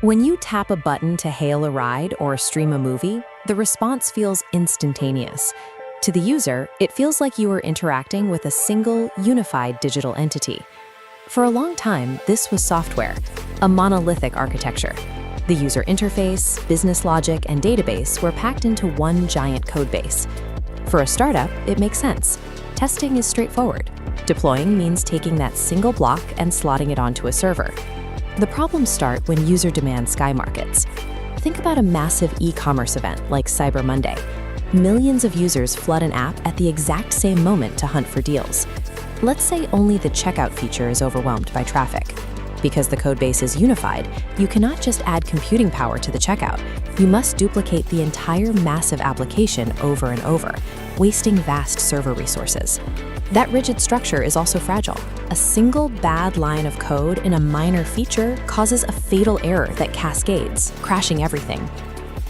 When you tap a button to hail a ride or stream a movie, the response feels instantaneous. To the user, it feels like you are interacting with a single, unified digital entity. For a long time, this was software, a monolithic architecture. The user interface, business logic, and database were packed into one giant codebase. For a startup, it makes sense. Testing is straightforward. Deploying means taking that single block and slotting it onto a server. The problems start when user demand skyrockets. Think about a massive e-commerce event like Cyber Monday. Millions of users flood an app at the exact same moment to hunt for deals. Let's say only the checkout feature is overwhelmed by traffic. Because the codebase is unified, you cannot just add computing power to the checkout. You must duplicate the entire massive application over and over, wasting vast server resources. That rigid structure is also fragile. A single bad line of code in a minor feature causes a fatal error that cascades, crashing everything.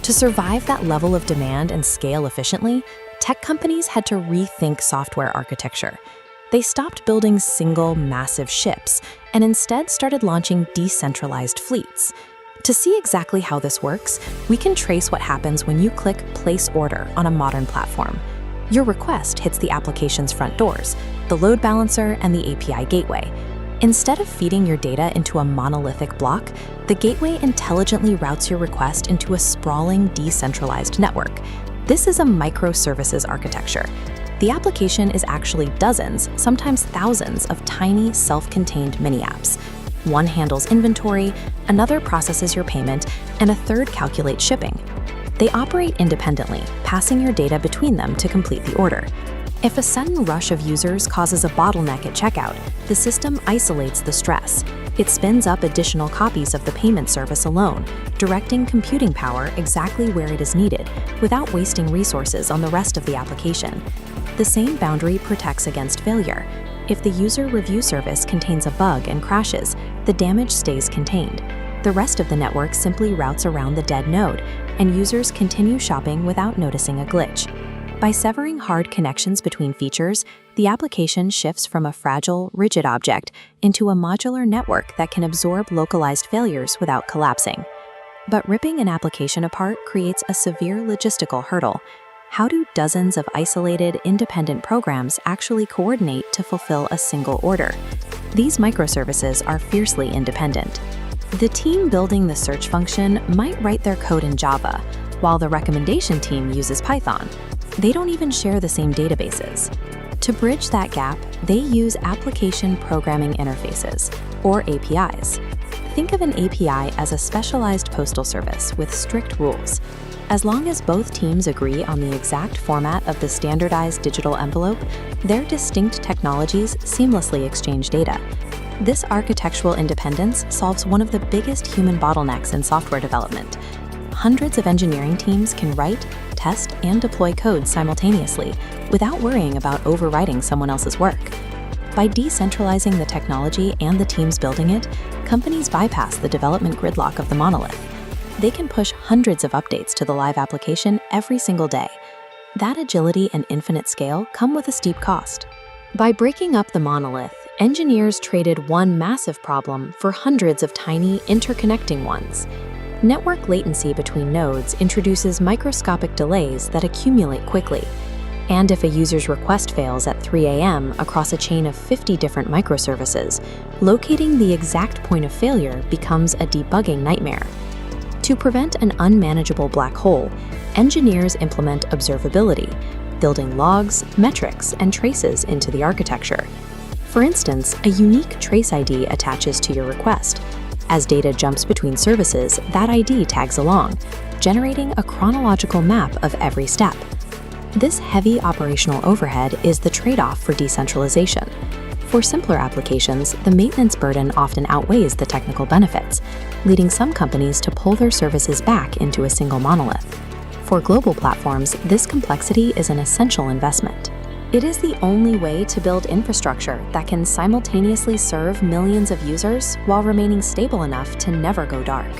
To survive that level of demand and scale efficiently, tech companies had to rethink software architecture. They stopped building single, massive ships and instead started launching decentralized fleets. To see exactly how this works, we can trace what happens when you click Place Order on a modern platform. Your request hits the application's front doors, the load balancer, and the API gateway. Instead of feeding your data into a monolithic block, the gateway intelligently routes your request into a sprawling, decentralized network. This is a microservices architecture. The application is actually dozens, sometimes thousands, of tiny, self-contained mini-apps. One handles inventory, another processes your payment, and a third calculates shipping. They operate independently, passing your data between them to complete the order. If a sudden rush of users causes a bottleneck at checkout, the system isolates the stress. It spins up additional copies of the payment service alone, directing computing power exactly where it is needed, without wasting resources on the rest of the application. The same boundary protects against failure. If the user review service contains a bug and crashes, the damage stays contained. The rest of the network simply routes around the dead node, and users continue shopping without noticing a glitch. By severing hard connections between features, the application shifts from a fragile, rigid object into a modular network that can absorb localized failures without collapsing. But ripping an application apart creates a severe logistical hurdle. How do dozens of isolated, independent programs actually coordinate to fulfill a single order? These microservices are fiercely independent. The team building the search function might write their code in Java, while the recommendation team uses Python. They don't even share the same databases. To bridge that gap, they use application programming interfaces, or APIs. Think of an API as a specialized postal service with strict rules. As long as both teams agree on the exact format of the standardized digital envelope, their distinct technologies seamlessly exchange data. This architectural independence solves one of the biggest human bottlenecks in software development. Hundreds of engineering teams can write, test, and deploy code simultaneously without worrying about overwriting someone else's work. By decentralizing the technology and the teams building it, companies bypass the development gridlock of the monolith. They can push hundreds of updates to the live application every single day. That agility and infinite scale come with a steep cost. By breaking up the monolith, engineers traded one massive problem for hundreds of tiny, interconnecting ones. Network latency between nodes introduces microscopic delays that accumulate quickly. And if a user's request fails at 3 a.m. across a chain of 50 different microservices, locating the exact point of failure becomes a debugging nightmare. To prevent an unmanageable black hole, engineers implement observability, building logs, metrics, and traces into the architecture. For instance, a unique trace ID attaches to your request. As data jumps between services, that ID tags along, generating a chronological map of every step. This heavy operational overhead is the trade-off for decentralization. For simpler applications, the maintenance burden often outweighs the technical benefits, leading some companies to pull their services back into a single monolith. For global platforms, this complexity is an essential investment. It is the only way to build infrastructure that can simultaneously serve millions of users while remaining stable enough to never go dark.